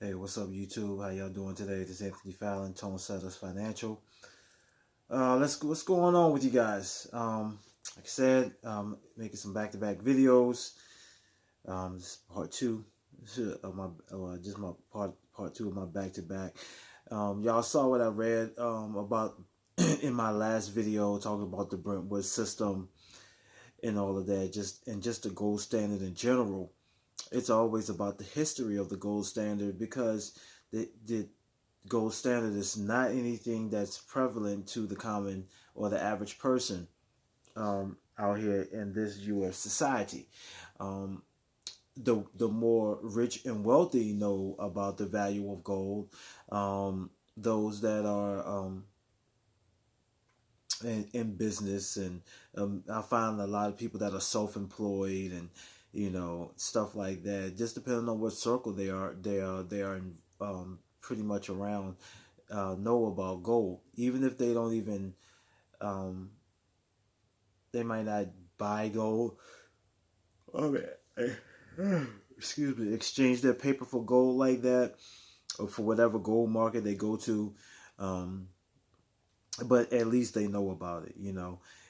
Hey, what's up, YouTube? How y'all doing today? This is Anthonyfallin, Tone Setters Financial. What's going on with you guys? Like I said, making some back-to-back videos. This is part two of my just my part two of my back-to-back. Y'all saw what I read about in my last video talking about the Brentwood system and all of that, just the gold standard in general. It's always about the history of the gold standard because the gold standard is not anything that's prevalent to the common or the average person out here in this U.S. society. Um, the more rich and wealthy know about the value of gold. Those that are in business, and I find a lot of people that are self-employed and stuff like that. Just depending on what circle they are in, pretty much around, know about gold, even if they don't even um, they might not buy gold. Okay, excuse me, exchange their paper for gold like that, or for whatever gold market they go to. Um, but at least they know about it.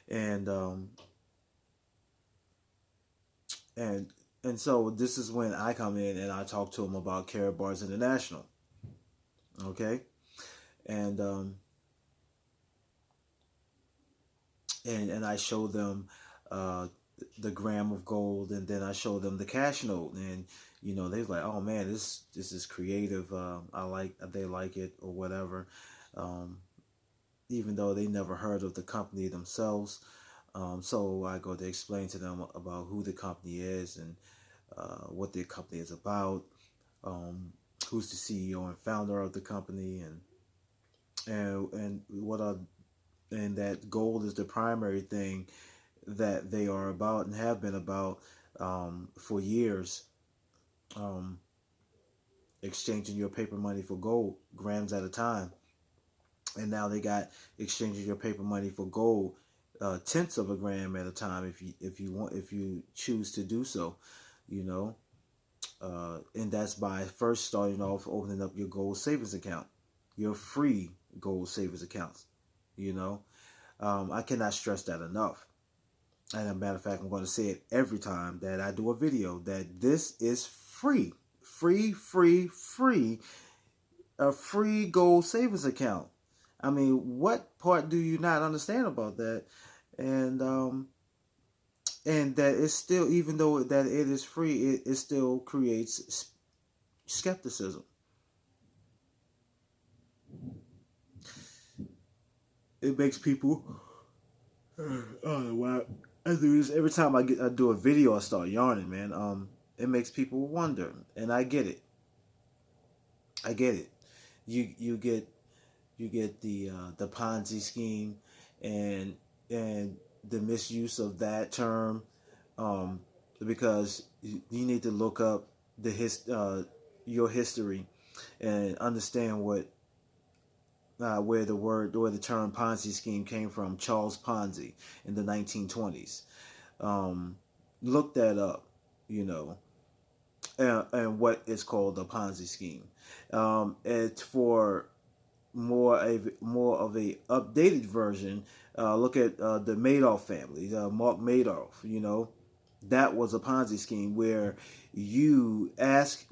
And and and so this is when I come in and I talk to them about Karatbars International. Okay, and and I show them uh, the gram of gold, and then I show them the cash note, and they're like, "Oh man, this is creative. They like it or whatever," um, even though they never heard of the company themselves. So I go to explain to them about who the company is and what the company is about, um, who's the CEO and founder of the company, and what are and that gold is the primary thing that they are about and have been about for years. Um, Exchanging your paper money for gold, grams at a time, and now they got exchanging your paper money for gold, tenths of a gram at a time, if you choose to do so, you know. And that's by first starting off opening up your gold savings account, your free gold savings accounts. You know, I cannot stress that enough. And as a matter of fact, I'm going to say it every time that I do a video, that this is free, free, a free gold savings account. I mean, what part do you not understand about that? And and that it's still, even though that it is free, it still creates skepticism. It makes people, oh wow, I do this every time I do a video. I start yarning, man. It makes people wonder, and I get it. I get it. You get the Ponzi scheme, and and the misuse of that term, um, because you need to look up your history and understand where the term Ponzi scheme came from. Charles Ponzi in the 1920s. Um, Look that up, you know, and what is called a Ponzi scheme. It's for more of a updated version. Look at the Madoff family, Mark Madoff. That was a Ponzi scheme where you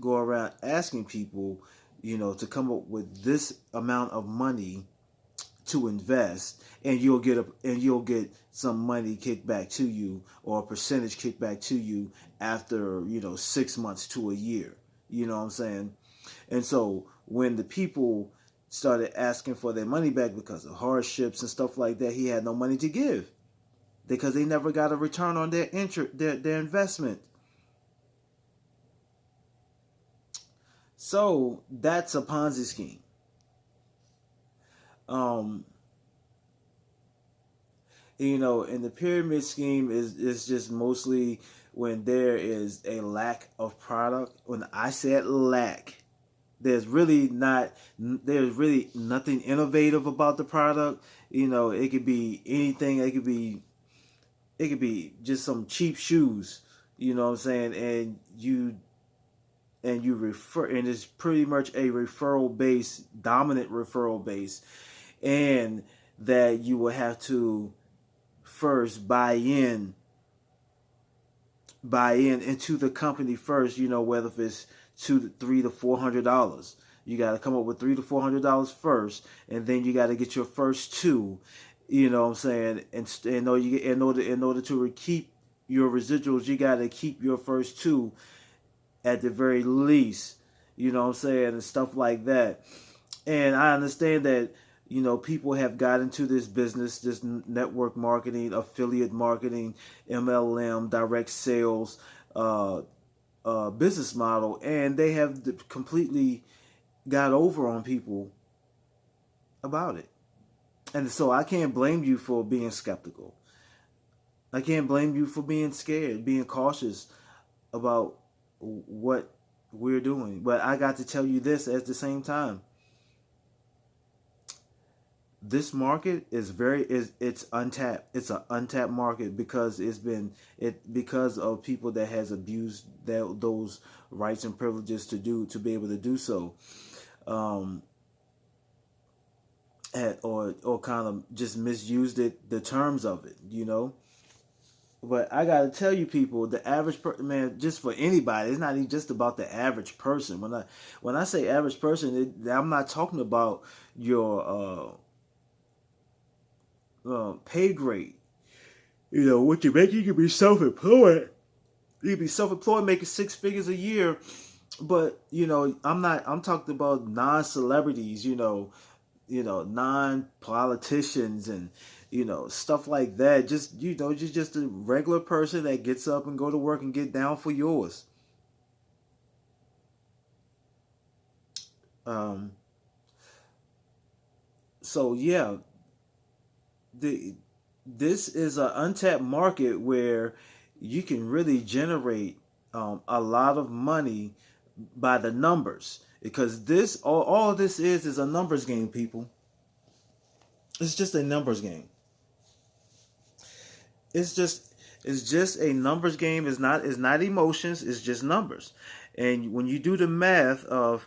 go around asking people, to come up with this amount of money to invest, and you'll get some money kicked back to you, or a percentage kicked back to you after 6 months to a year. You know what I'm saying? And so when the people started asking for their money back because of hardships and stuff like that, he had no money to give because they never got a return on their investment. So that's a Ponzi scheme. Um, and the pyramid scheme is just mostly when there is a lack of product. When I said lack, there's really nothing innovative about the product. It could be anything. It could be just some cheap shoes. You know what I'm saying? And and you refer, and it's pretty much a referral base, dominant referral base, and that you will have to first buy in into the company first. Whether if it's $300 to $400, you got to come up with $300 to $400 first, and then you got to get your first two. You know what I'm saying? And in order to keep your residuals, you got to keep your first two at the very least. You know what I'm saying? And stuff like that. And I understand that people have got into this business, this network marketing, affiliate marketing, MLM, direct sales, business model, and they have completely got over on people about it. And so I can't blame you for being skeptical. I can't blame you for being scared, being cautious about what we're doing. But I got to tell you this at the same time. This market it's untapped. It's an untapped market because because of people that has abused those rights and privileges to be able to do so, or kind of just misused the terms of it. But I gotta tell you, people, the average man, just for anybody, it's not even just about the average person. When I say average person, I'm not talking about your pay grade. What you make, you can be self-employed. You can be self-employed, making six figures a year. But I'm talking about non-celebrities. Non-politicians and stuff like that. Just a regular person that gets up and go to work and get down for yours. So yeah, this is an untapped market where you can really generate a lot of money by the numbers, because all this is a numbers game, people. It's just a numbers game. It's just a numbers game. It's not emotions. It's just numbers. And when you do the math of,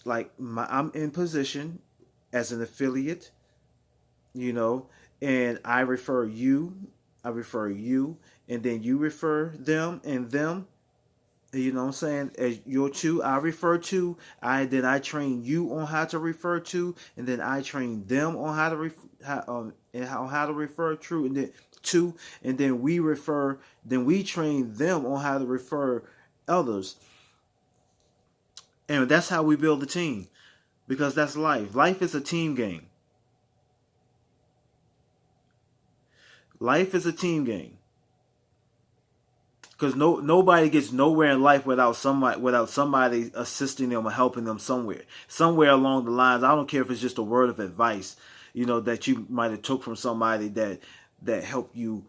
like, I'm in position as an affiliate, and I refer you, and then you refer them and them. You know what I'm saying? As your two, I refer to. I train you on how to refer to, and then I train them on how to how to refer true, and then to, and then we refer. Then we train them on how to refer others, and that's how we build a team. Because that's life. Life is a team game. Life is a team game. Because nobody gets nowhere in life without somebody assisting them or helping them somewhere along the lines. I don't care if it's just a word of advice, that you might have took from somebody that helped you,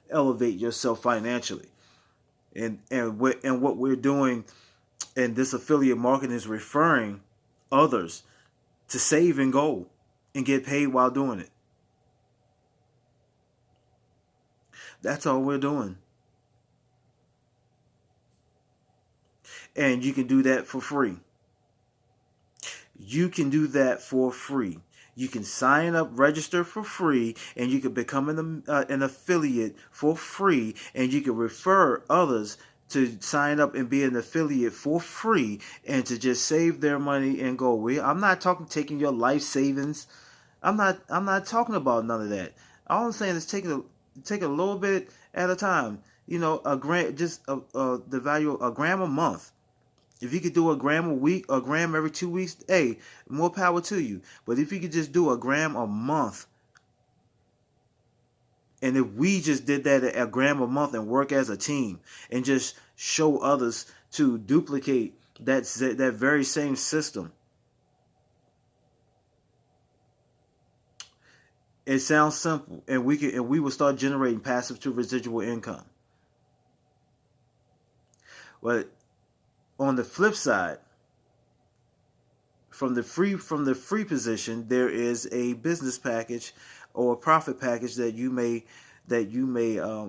elevate yourself financially. And what we're doing in this affiliate marketing is referring others to save and go and get paid while doing it. That's all we're doing. And you can do that for free. You can do that for free. You can sign up, register for free, and you can become an affiliate for free, and you can refer others to sign up and be an affiliate for free, and to just save their money and go. I'm not talking taking your life savings. I'm not talking about none of that. All I'm saying is take a little bit at a time. A gram, just the value of a gram a month. If you could do a gram a week, a gram every 2 weeks, hey, more power to you. But if you could just do a gram a month, and if we just did that a gram a month and work as a team and just show others to duplicate that very same system, it sounds simple, and we will start generating passive to residual income. But on the flip side, from the free position, there is a business package or a profit package that you may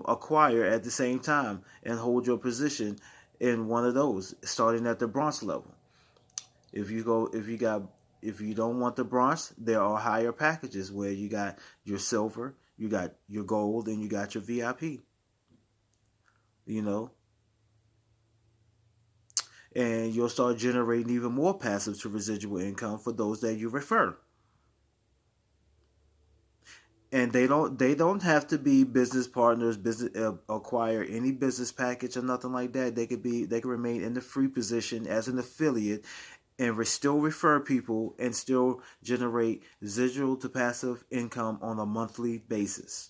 acquire at the same time and hold your position in one of those, starting at the bronze level. If you go, if you don't want the bronze, there are higher packages where you got your silver, you got your gold, and you got your VIP. You know, and you'll start generating even more passive to residual income for those that you refer. And they don't have to be business partners, business acquire any business package or nothing like that. They could remain in the free position as an affiliate and still refer people and still generate residual to passive income on a monthly basis.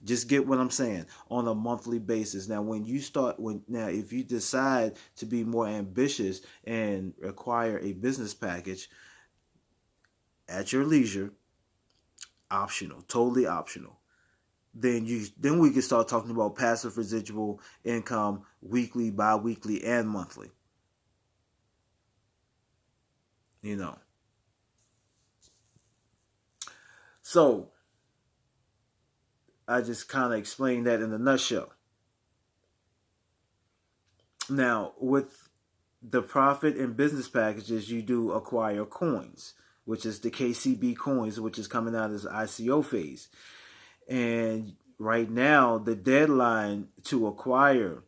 Just get what I'm saying, on a monthly basis. Now, if you decide to be more ambitious and acquire a business package at your leisure, optional, totally optional. Then we can start talking about passive residual income weekly, bi-weekly, and monthly. You know. So I just kind of explained that in a nutshell. Now, with the profit and business packages, you do acquire coins, which is the KCB coins, which is coming out as ICO phase. And right now, the deadline to acquire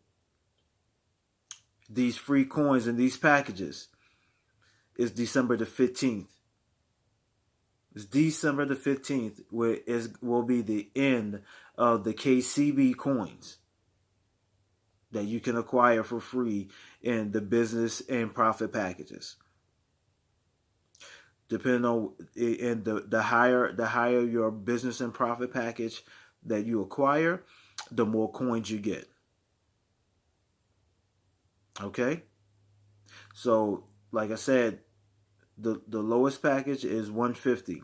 these free coins and these packages is December the 15th. It's December the 15th, where will be the end of the KCB coins that you can acquire for free in the business and profit packages. Depending on in the higher your business and profit package that you acquire, the more coins you get. Okay? So, like I said, the lowest package is 150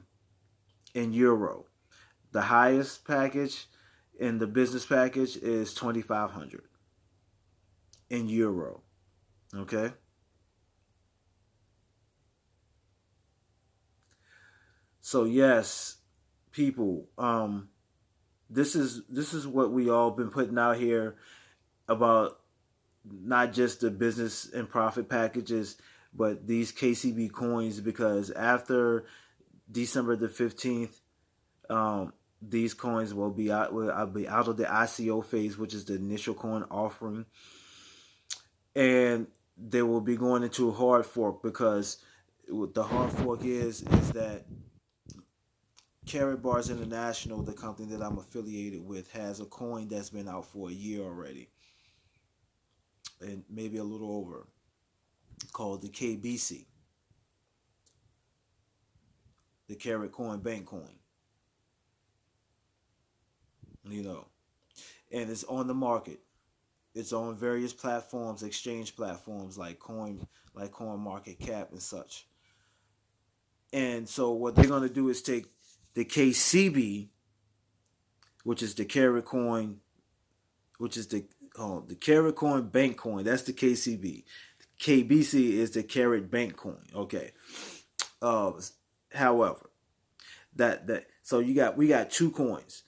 in euro. The highest package in the business package is 2500 in euro. Okay? So yes, people, this is what we all been putting out here about not just the business and profit packages, but these KCB coins, because after December the 15th, these coins will be out of the ICO phase, which is the initial coin offering, and they will be going into a hard fork, because what the hard fork is that Carrot Bars International, the company that I'm affiliated with, has a coin that's been out for a year already, and maybe a little over, called the KBC, the Carrot Coin Bank Coin. You know, and it's on the market. It's on various platforms, exchange platforms like Coin Market Cap and such. And so what they're gonna do is take the KCB, which is the Carrot Coin, which is the Carrot Coin Bank Coin. That's the KCB. KBC is the Carrot Bank Coin. Okay. Uh, However, that so we got two coins,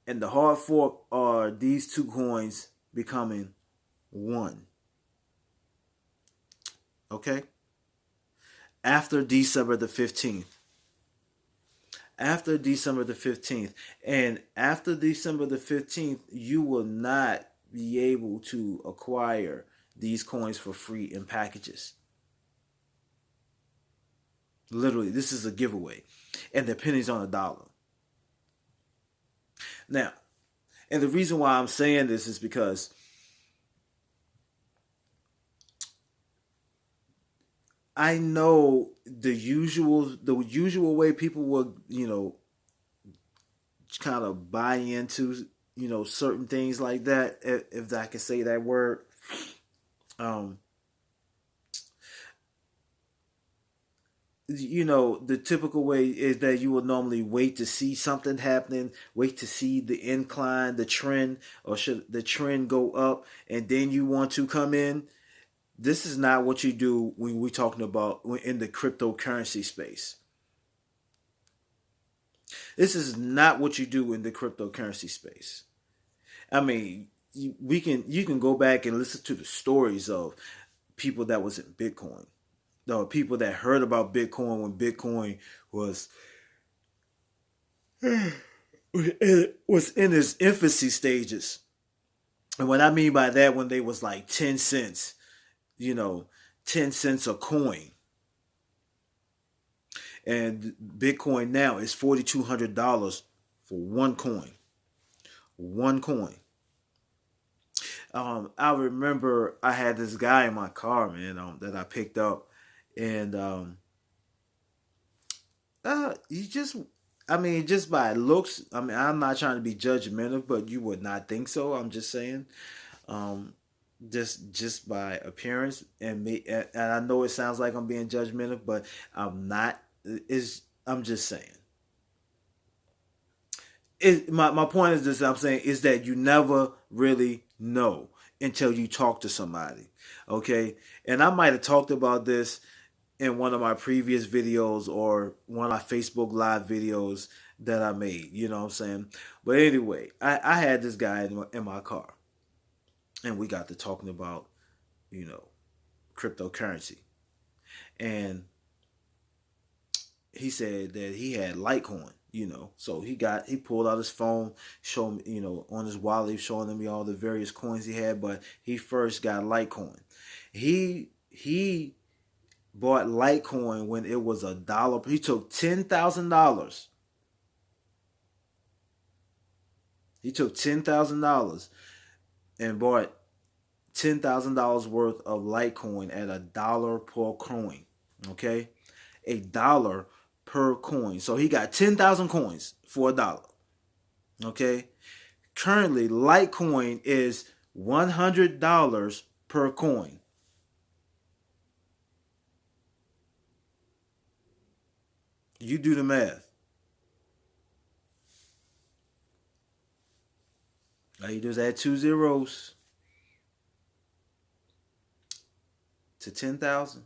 and the hard fork are these two coins becoming one. Okay. After December the 15th. After December the 15th. And after December the 15th, you will not be able to acquire these coins for free in packages. Literally, this is a giveaway. And the pennies on a dollar. Now, and the reason why I'm saying this is because I know the usual way people will, kind of buy into, certain things like that, if I can say that word. Um, the typical way is that you would normally wait to see something happening, wait to see the incline, the trend, or should the trend go up, and then you want to come in. This is not what you do when we're talking about in the cryptocurrency space. This is not what you do in the cryptocurrency space. I mean, you can go back and listen to the stories of people that was in Bitcoin, the people that heard about Bitcoin when Bitcoin was was in its infancy stages. And what I mean by that, when they was like 10 cents, you know, 10 cents a coin, and Bitcoin now is $4,200 for one coin. One coin. I remember I had this guy in my car, man, that I picked up, and he just, I mean, just by looks, I mean, I'm not trying to be judgmental, but you would not think so. I'm just saying, um, just by appearance and me, and I know it sounds like I'm being judgmental, but I'm not. Is I'm just saying. My point is this: I'm saying is that you never really know until you talk to somebody. Okay, and I might have talked about this in one of my previous videos or one of my Facebook Live videos that I made. You know what I'm saying? But anyway, I had this guy in my car, and we got to talking about, you know, cryptocurrency, and he said that he had Litecoin. You know, so he pulled out his phone, showed me, you know, on his wallet, showing me all the various coins he had. But he first got Litecoin. He bought Litecoin when it was $1. He took $10,000. He took $10,000 and bought $10,000 worth of Litecoin at $1 per coin. Okay, $1 per coin. So he got 10,000 coins for $1. Okay, currently Litecoin is $100 per coin. You do the math. All you do is add two zeros to 10,000.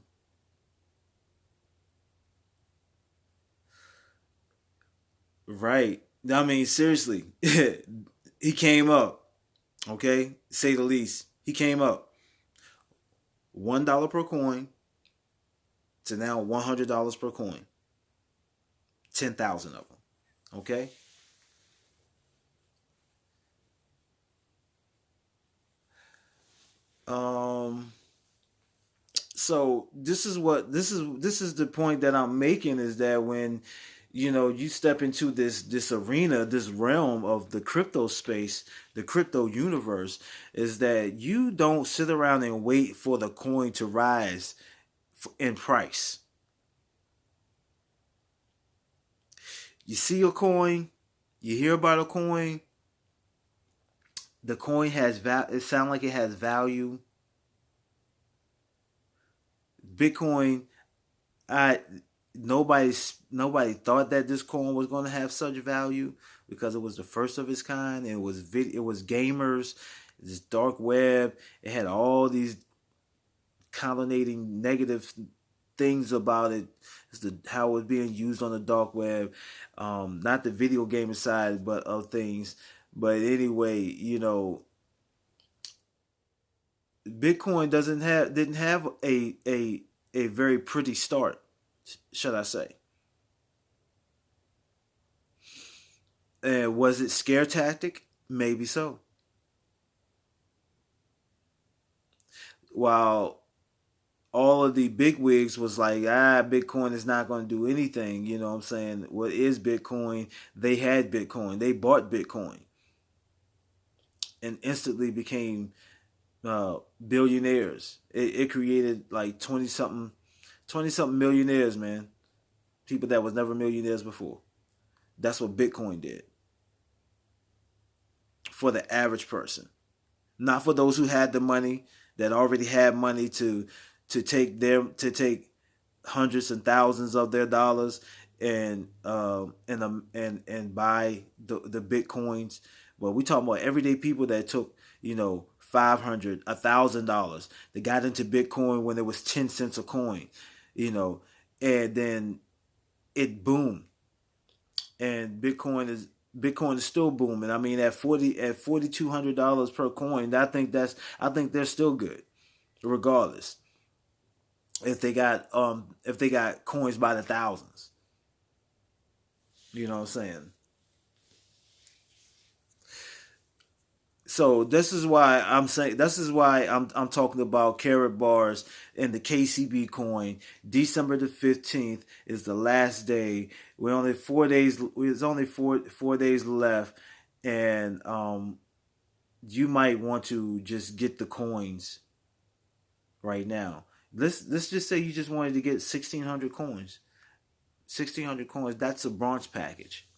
Right. I mean, seriously, he came up. Okay, say the least. He came up $1 per coin to now $100 per coin. 10,000 of them. Okay. Um. So this is the point that I'm making, is that when, you know, you step into this arena, this realm of the crypto space, the crypto universe, is that you don't sit around and wait for the coin to rise in price. You see a coin, you hear about a coin, the coin has it sounds like it has value. Bitcoin, I nobody thought that this coin was going to have such value because it was the first of its kind. It was gamers, this dark web. It had all these connotating negative things about it. It's how it was being used on the dark web, not the video game side, but of things. But anyway, you know, Bitcoin didn't have a very pretty start, should I say? And was it scare tactic? Maybe so. While all of the big wigs was like, Bitcoin is not going to do anything. You know what I'm saying? What is Bitcoin? They had Bitcoin. They bought Bitcoin and instantly became billionaires. It created like 20 something millionaires, man. People that was never millionaires before. That's what Bitcoin did for the average person. Not for those who had the money, that already had money to take hundreds and thousands of their dollars and buy the bitcoins. But we talking about everyday people that took, you know, $500, $1,000. They got into Bitcoin when it was 10 cents a coin, you know, and then it boomed. And Bitcoin is Bitcoin is still booming. I mean, at $4,200 per coin, I think they're still good, regardless. If they got coins by the thousands, you know what I'm saying. So this is why I'm talking about carrot bars and the KCB coin. December the 15th is the last day. We're only 4 days. There's only four days left, and you might want to just get the coins right now. Let's just say you just wanted to get 1,600 coins. 1,600 coins. That's a bronze package.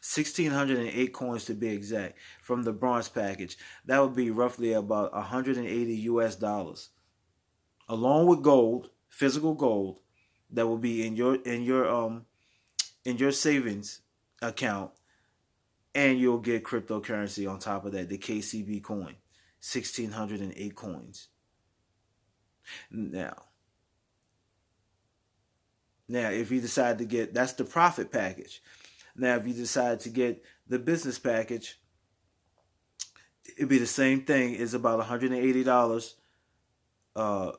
1,608 coins to be exact from the bronze package. That would be roughly about 180 US dollars, along with gold, physical gold, that will be in your savings account, and you'll get cryptocurrency on top of that, the KCB coin, 1,608 coins. Now, if you decide to get, that's the profit package. Now, if you decide to get the business package, it'd be the same thing. It's about $180. Uh,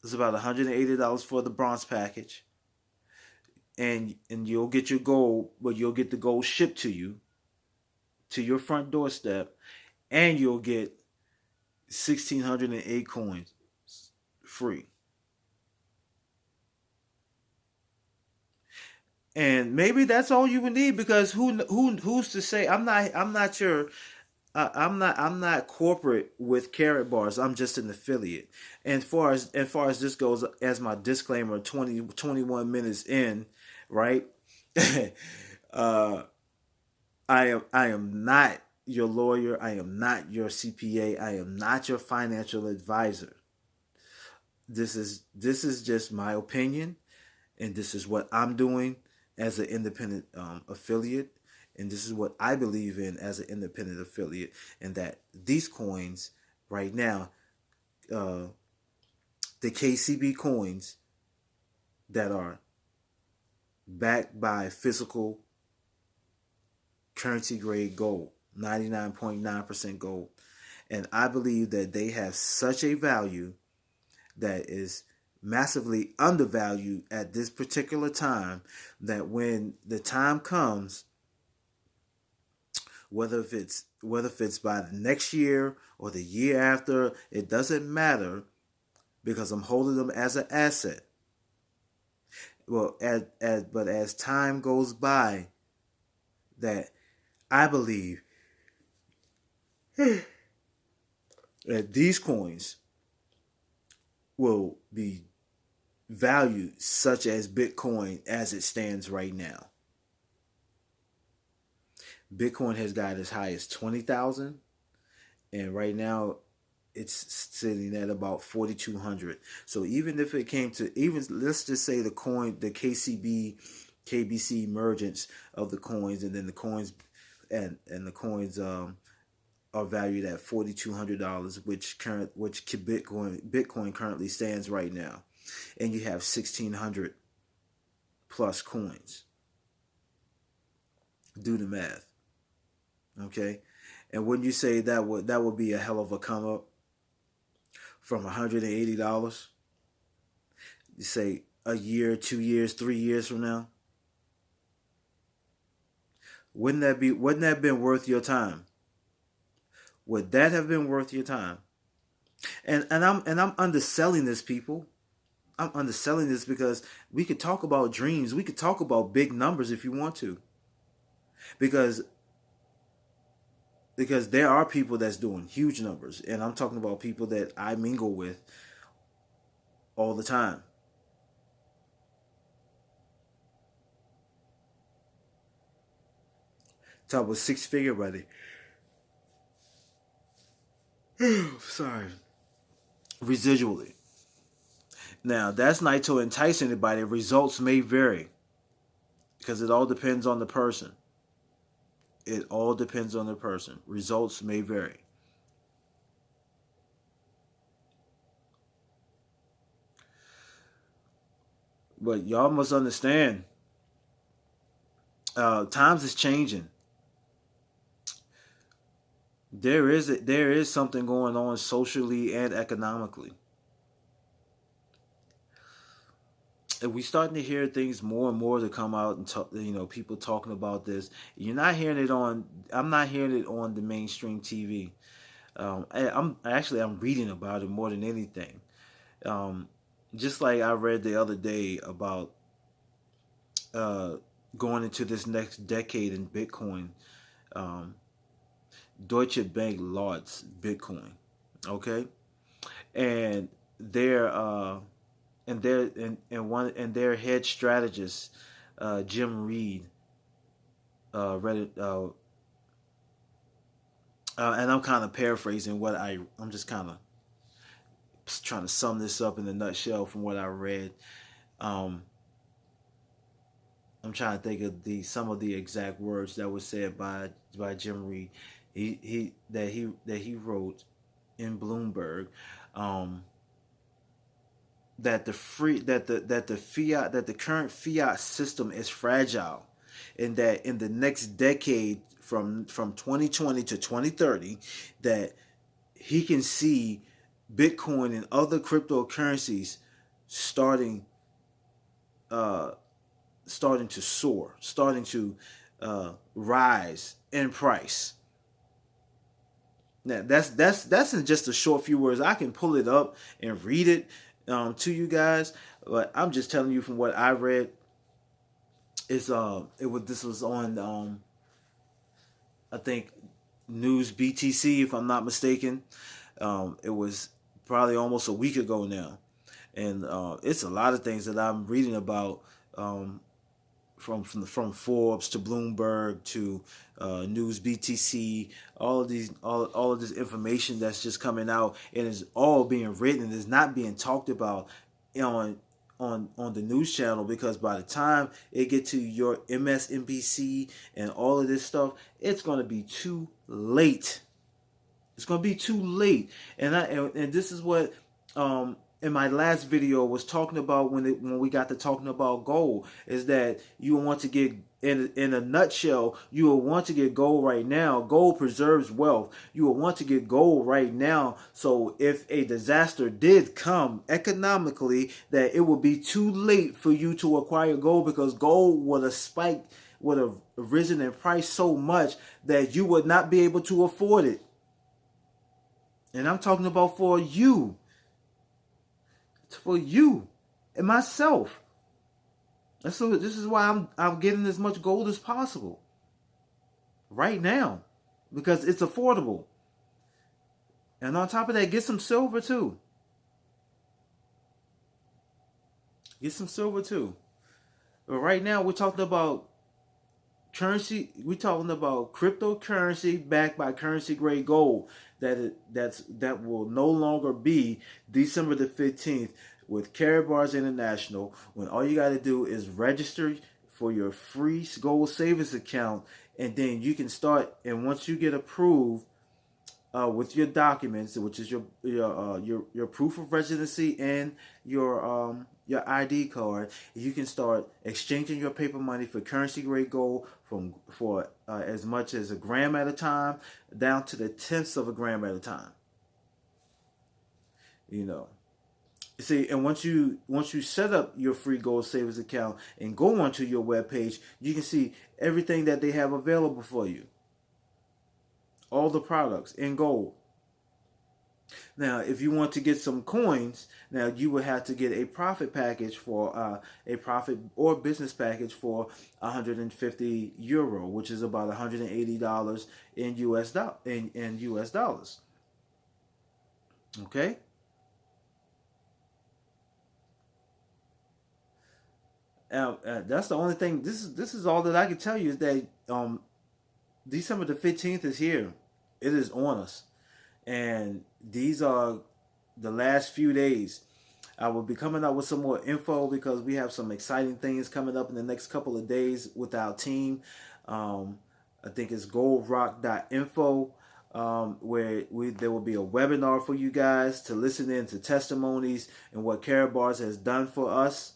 it's about $180 for the bronze package, and you'll get your gold, but you'll get the gold shipped to you, to your front doorstep, and you'll get 1,608 coins free. And maybe that's all you would need, because who's to say? I'm not sure. I'm not corporate with Carrot Bars. I'm just an affiliate. And as far as this goes, as my disclaimer, 21 minutes in, right? uh, I am not your lawyer. I am not your CPA. I am not your financial advisor. This is just my opinion, and this is what I'm doing as an independent affiliate, and this is what I believe in as an independent affiliate, and that these coins right now, uh, the KCB coins that are backed by physical currency grade gold, 99.9% gold, and I believe that they have such a value that is massively undervalued at this particular time, that when the time comes, whether if it's by the next year or the year after, it doesn't matter, because I'm holding them as an asset. Well, but as time goes by, that I believe that these coins will be valued such as Bitcoin as it stands right now. Bitcoin has got as high as 20,000, and right now it's sitting at about 4,200. So even if it came to, even let's just say the KBC emergence of the coins, and then the coins and the coins are valued at $4,200, which Bitcoin currently stands right now, and you have 1,600 plus coins. Do the math, okay? And wouldn't you say that would be a hell of a come up from $180? You say a year, 2 years, 3 years from now, wouldn't that have been worth your time? Would that have been worth your time? And I'm underselling this, people. I'm underselling this because we could talk about dreams. We could talk about big numbers if you want to. Because there are people that's doing huge numbers, and I'm talking about people that I mingle with all the time. Talk about six-figure money. Sorry. Residually. Now, that's not to entice anybody. Results may vary because it all depends on the person. It all depends on the person. Results may vary. But y'all must understand Times is changing. There is something going on socially and economically. And we starting to hear things more and more to come out and talk, people talking about this. You're not hearing it on. I'm not hearing it on the mainstream TV. I'm reading about it more than anything. Um, just like I read the other day about uh, going into this next decade in Bitcoin. Um, Deutsche Bank lauds Bitcoin. Okay, and their their head strategist, Jim Reed, read it. And I'm kind of paraphrasing what I'm just kind of trying to sum this up in a nutshell from what I read. Um, I'm trying to think of some of the exact words that were said by Jim Reed. He wrote in Bloomberg, um, that the current fiat system is fragile, and that in the next decade, from 2020 to 2030, that he can see Bitcoin and other cryptocurrencies starting uh, starting to soar, starting to rise in price. Now that's in just a short few words. I can pull it up and read it to you guys, but I'm just telling you from what I read. This was on I think News BTC, if I'm not mistaken. It was probably almost a week ago now, and it's a lot of things that I'm reading about, from Forbes to Bloomberg to News BTC. All of this information that's just coming out, and is all being written and is not being talked about on on the news channel, because by the time it get to your MSNBC and all of this stuff, it's going to be too late. It's going to be too late. And this is what in my last video was talking about when we got to talking about gold, is that you want to get in a nutshell, you will want to get gold right now. Gold preserves wealth. You will want to get gold right now, so if a disaster did come economically, that it would be too late for you to acquire gold, because gold would have spiked, would have risen in price so much that you would not be able to afford it. And I'm talking about for you. It's for you and myself. And so this is why I'm getting as much gold as possible right now, because it's affordable. And on top of that, get some silver too. Get some silver too. But right now we're talking about currency. We're talking about cryptocurrency backed by currency grade gold. That will no longer be December the 15th with Karatbars International, when all you got to do is register for your free gold savings account, and then you can start. And once you get approved with your documents, which is your proof of residency and your ID card, you can start exchanging your paper money for currency grade gold for as much as a gram at a time, down to the tenths of a gram at a time. You know. See, and once you set up your free gold savings account and go onto your webpage, you can see everything that they have available for you. All the products in gold. Now, if you want to get some coins, now you would have to get a profit package for a profit or business package for 150 euro, which is about $180 in US dollars. Okay. That's the only thing. This is all that I can tell you, is that December the 15th is here. It is on us. And these are the last few days. I will be coming up with some more info, because we have some exciting things coming up in the next couple of days with our team. I think it's goldrock.info, where there will be a webinar for you guys to listen in to testimonies and what Karatbars has done for us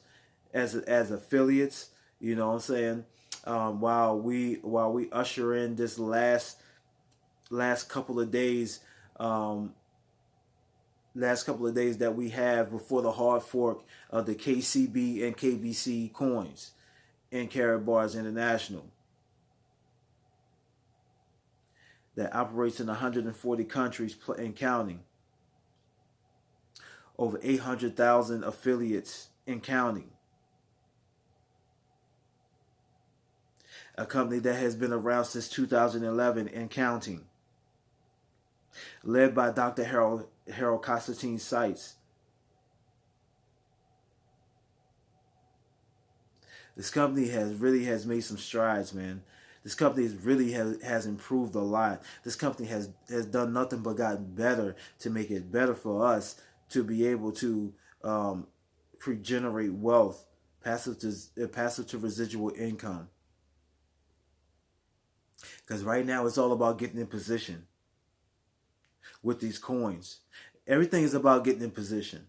as affiliates. You know what I'm saying? while we usher in this last couple of days, um, last couple of days that we have before the hard fork of the KCB and KBC coins in Karatbars International that operates in 140 countries and counting, over 800,000 affiliates and counting. A company that has been around since 2011 and counting, led by Dr. Harold Constantine Seitz. This company has made some strides, man. This company has improved a lot. This company has done nothing but gotten better to make it better for us to be able to generate wealth, passive to residual income. Because right now it's all about getting in position with these coins. Everything is about getting in position.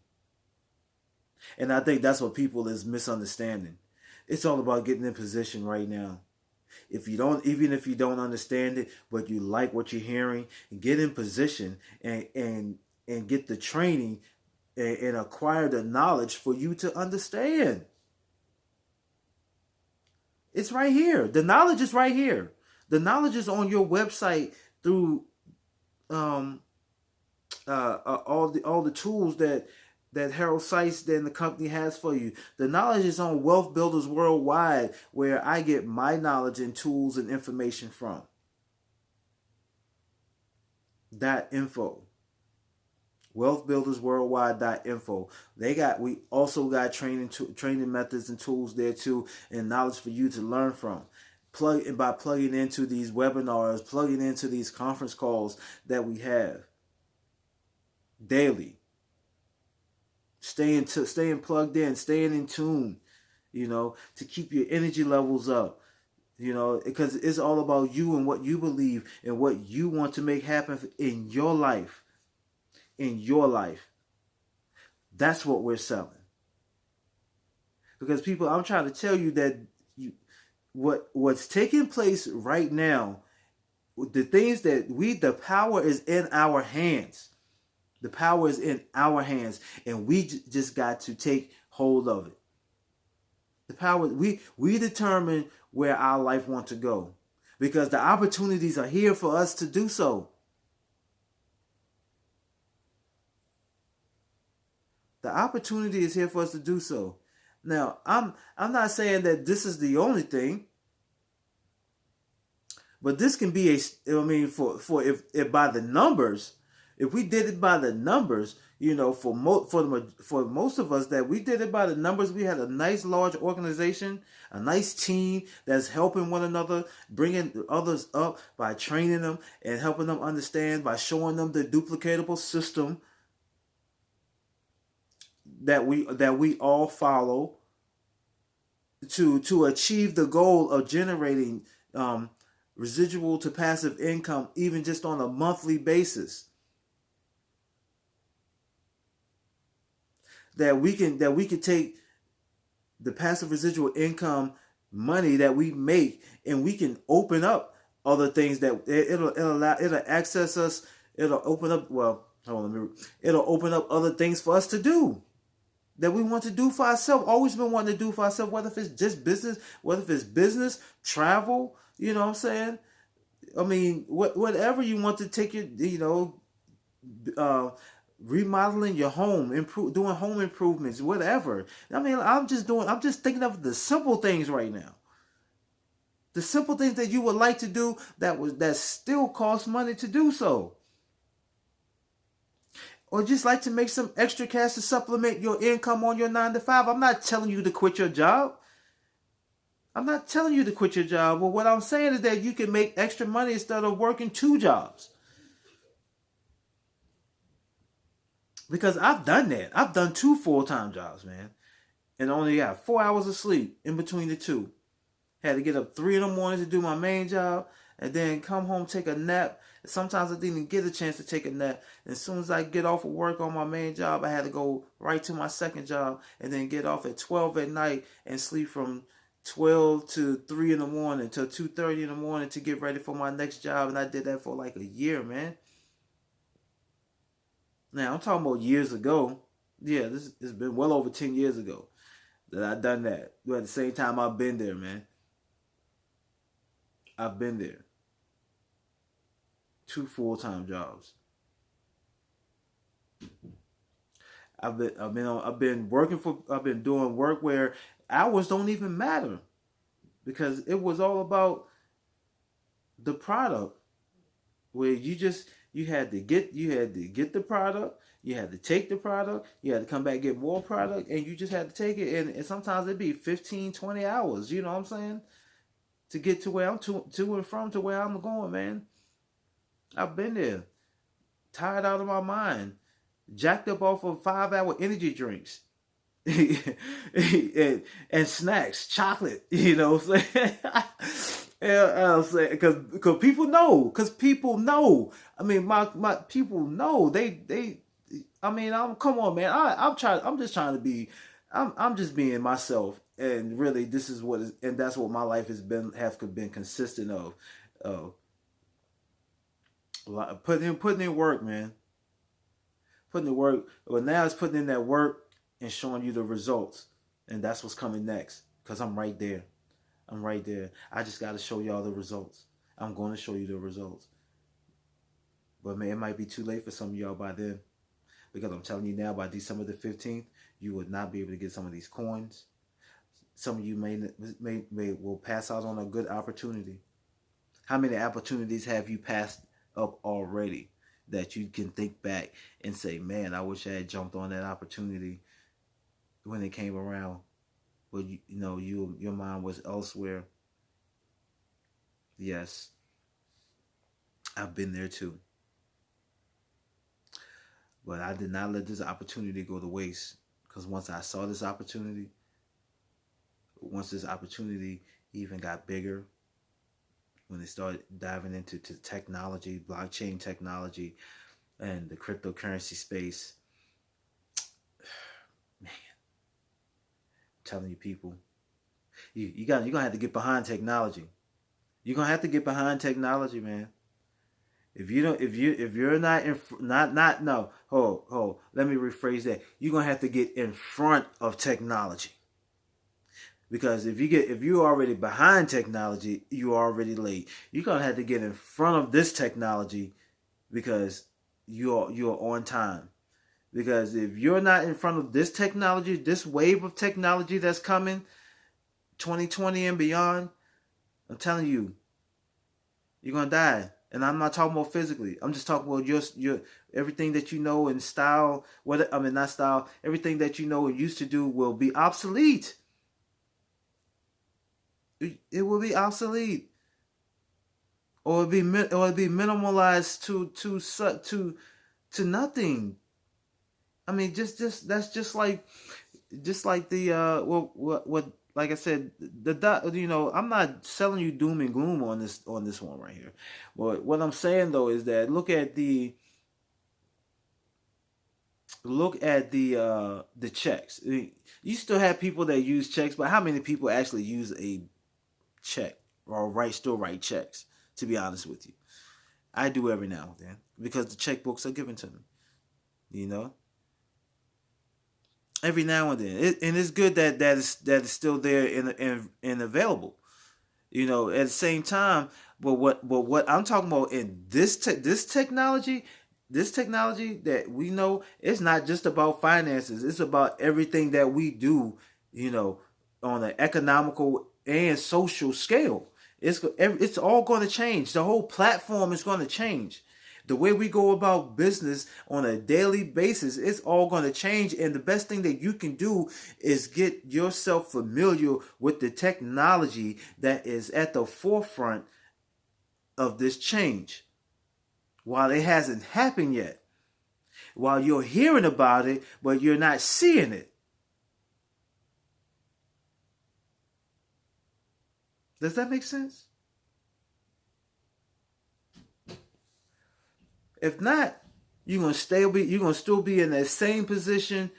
And I think that's what people is misunderstanding. It's all about getting in position right now. Even if you don't understand it, but you like what you're hearing, get in position and get the training and acquire the knowledge for you to understand. It's right here. The knowledge is right here. The knowledge is on your website through all the tools that Harold Seitz and the company has for you. The knowledge is on Wealth Builders Worldwide, where I get my knowledge and tools and information from. .info. Wealthbuildersworldwide.info. We also got training methods and tools there too, and knowledge for you to learn from. By plugging into these webinars, plugging into these conference calls that we have daily. Staying plugged in, staying in tune, to keep your energy levels up, because it's all about you and what you believe and what you want to make happen in your life. That's what we're selling. Because people, I'm trying to tell you that what's taking place right now, the things that the power is in our hands. The power is in our hands, and we just got to take hold of it. The power, we determine where our life wants to go, because the opportunities are here for us to do so. The opportunity is here for us to do so. Now, I'm not saying that this is the only thing, but this can be for if by the numbers. If we did it by the numbers, for most of us that we did it by the numbers, we had a nice large organization, a nice team that's helping one another, bringing others up by training them and helping them understand, by showing them the duplicatable system that we all follow to achieve the goal of generating residual to passive income, even just on a monthly basis. That we can take the passive residual income money that we make, and we can open up other things that it'll access us. It'll open up. It'll open up other things for us to do that we want to do for ourselves. Always been wanting to do for ourselves, whether if it's just business, whether if it's business, travel. You know what I'm saying? I mean, whatever you want to take your, remodeling your home, doing home improvements, whatever. I mean, I'm just thinking of the simple things right now. The simple things that you would like to do that still cost money to do so. Or just like to make some extra cash to supplement your income on your 9-to-5. I'm not telling you to quit your job. But what I'm saying is that you can make extra money instead of working 2 jobs. Because I've done that. I've done 2 full-time jobs, man. And only got 4 hours of sleep in between the 2. Had to get up 3 in the morning to do my main job, and then come home, take a nap. Sometimes I didn't even get a chance to take a nap. And as soon as I get off of work on my main job, I had to go right to my second job, and then get off at 12 at night and sleep from 12 to 3 in the morning till 2:30 in the morning to get ready for my next job, and I did that for like a year, man. Now I'm talking about years ago. Yeah, this has been well over 10 years ago that I done that. But at the same time, I've been there, man. I've been there. Two full-time jobs. I've been working for I've been doing work where hours don't even matter because it was all about the product. Where you had to get the product, you had to take the product, you had to come back and get more product, and you just had to take it. And sometimes it'd be 15, 20 hours. You know what I'm saying? To get to where I'm to and from to where I'm going, man. I've been there, tired out of my mind, jacked up off of 5 hour energy drinks. and snacks, chocolate, you know what I'm saying? Yeah, I'm saying because people know. I mean, my people know. They. I mean, I'm come on, man. I'm just trying to be. I'm just being myself, and really, this is what is, and that's what my life have been consistent of. Putting in work, man. Putting in work. Well, now it's putting in that work and showing you the results, and that's what's coming next. Cause I'm right there. I'm right there. I just got to show y'all the results. I'm going to show you the results. But man, it might be too late for some of y'all by then. Because I'm telling you now, by December the 15th, you would not be able to get some of these coins. Some of you may will pass out on a good opportunity. How many opportunities have you passed up already that you can think back and say, man, I wish I had jumped on that opportunity when it came around? But your mind was elsewhere. Yes, I've been there too. But I did not let this opportunity go to waste. Because once I saw this opportunity, once this opportunity even got bigger, when they started diving into technology, blockchain technology, and the cryptocurrency space, man, I'm telling you, people, you're gonna have to get behind technology. You're gonna have to get behind technology, man. If you're not in, not no, let me rephrase that. You're gonna have to get in front of technology. Because if you're already behind technology, you're already late. You're gonna have to get in front of this technology because you're on time. Because if you're not in front of this technology, this wave of technology that's coming, 2020 and beyond, I'm telling you, you're gonna die. And I'm not talking about physically. I'm just talking about your everything that you know in style. Not style. Everything that you know and used to do will be obsolete. It will be obsolete, or it'll be minimalized to nothing. I mean, just that's just like the what like I said, I'm not selling you doom and gloom on this one right here. But what I'm saying though is that look at the checks. You still have people that use checks, but how many people actually use a check or still write checks? To be honest with you, I do every now and then because the checkbooks are given to me. You know, every now and then, and it's good that is still there and available. You know, at the same time, but what I'm talking about in this technology, that we know, it's not just about finances. It's about everything that we do. You know, on an economical and social scale. It's all going to change. The whole platform is going to change. The way we go about business on a daily basis, it's all going to change. And the best thing that you can do is get yourself familiar with the technology that is at the forefront of this change. While it hasn't happened yet, while you're hearing about it, but you're not seeing it. Does that make sense? If not, you're gonna still be in that same position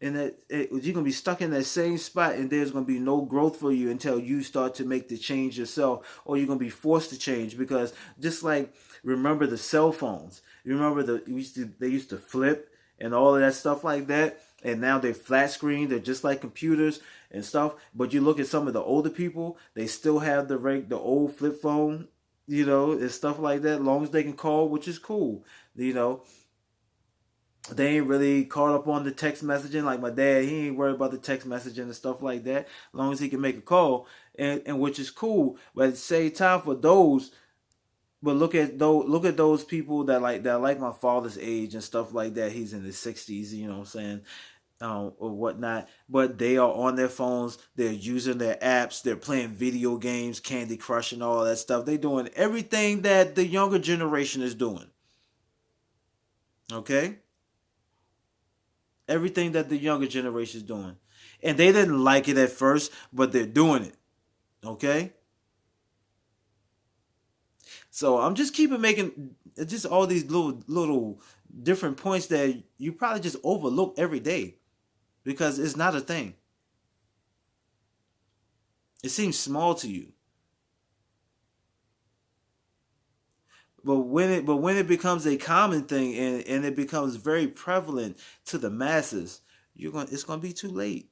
And you're gonna be stuck in that same spot, and there's gonna be no growth for you until you start to make the change yourself, or you're gonna be forced to change. Because just like, remember the cell phones, you remember they used to flip and all of that stuff like that, and now they're flat screen, they're just like computers and stuff. But you look at some of the older people, they still have the old flip phone, and stuff like that. Long as they can call, which is cool, you know they ain't really caught up on the text messaging. Like my dad, he ain't worried about the text messaging and stuff like that. As long as he can make a call, and which is cool. But at the same time, for those, but look at those people that like my father's age and stuff like that. He's in his 60s, you know what I'm saying, or whatnot. But they are on their phones. They're using their apps. They're playing video games, Candy Crush, and all that stuff. They're doing everything that the younger generation is doing. Okay, everything that the younger generation is doing. And they didn't like it at first, but they're doing it. Okay? So I'm just keeping making just all these little different points that you probably just overlook every day because it's not a thing. It seems small to you. But when it becomes a common thing, and it becomes very prevalent to the masses, it's gonna be too late.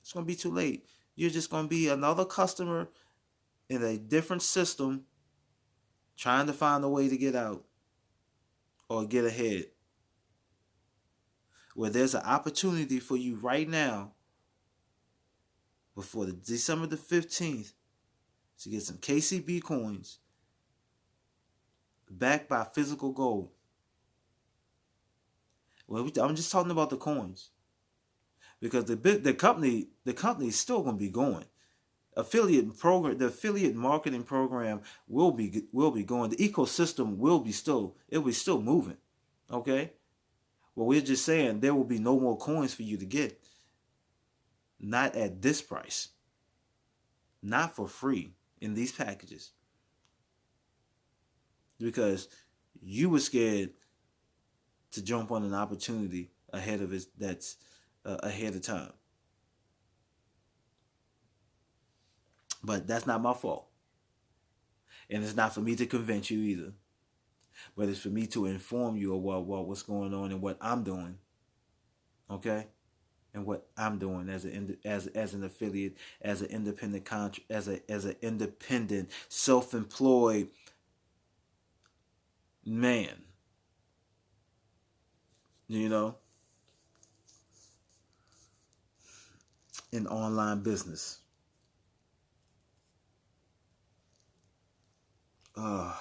It's gonna be too late. You're just gonna be another customer in a different system trying to find a way to get out or get ahead. Where there's an opportunity for you right now before the December the 15th to get some KCB coins backed by physical gold. Well, I'm just talking about the coins because the company is still going to be going. The affiliate marketing program will be going. The ecosystem will be still moving. Okay. Well, we're just saying there will be no more coins for you to get. Not at this price. Not for free in these packages. Because you were scared to jump on an opportunity ahead of it that's ahead of time. But that's not my fault. And it's not for me to convince you either. But it's for me to inform you of what's going on and what I'm doing. Okay? And what I'm doing as an affiliate, as an independent as an independent, self-employed man, you know, in online business. Uh,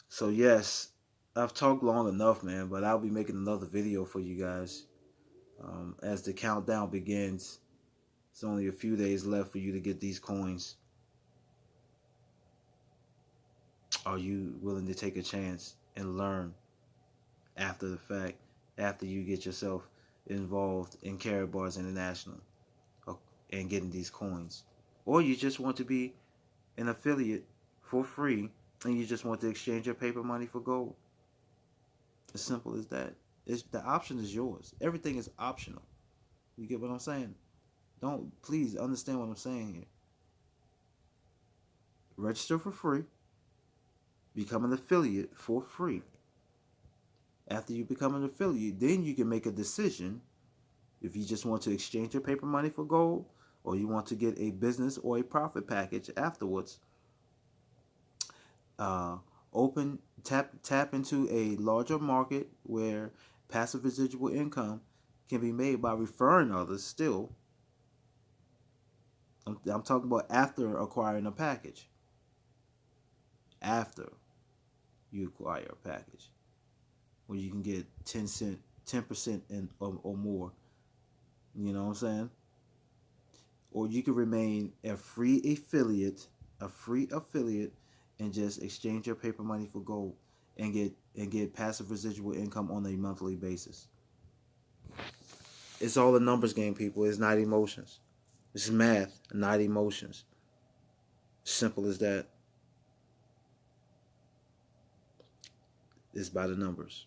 so yes, I've talked long enough, man, but I'll be making another video for you guys as the countdown begins. It's only a few days left for you to get these coins. Are you willing to take a chance and learn after the fact, after you get yourself involved in Karatbars International and getting these coins? Or you just want to be an affiliate for free and you just want to exchange your paper money for gold? As simple as that. The option is yours. Everything is optional. You get what I'm saying? Please understand what I'm saying here. Register for free. Become an affiliate for free. After you become an affiliate, then you can make a decision if you just want to exchange your paper money for gold or you want to get a business or a profit package afterwards. Tap into a larger market where passive residual income can be made by referring others still. I'm talking about after acquiring a package. After you acquire a package where you can get 10% or more. You know what I'm saying? Or you can remain a free affiliate, and just exchange your paper money for gold and get passive residual income on a monthly basis. It's all a numbers game, people. It's not emotions. It's math, not emotions. Simple as that. It's by the numbers.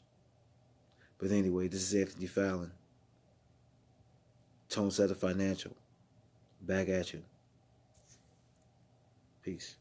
But anyway, this is Anthony Fallon, Tone Setter Financial. Back at you. Peace.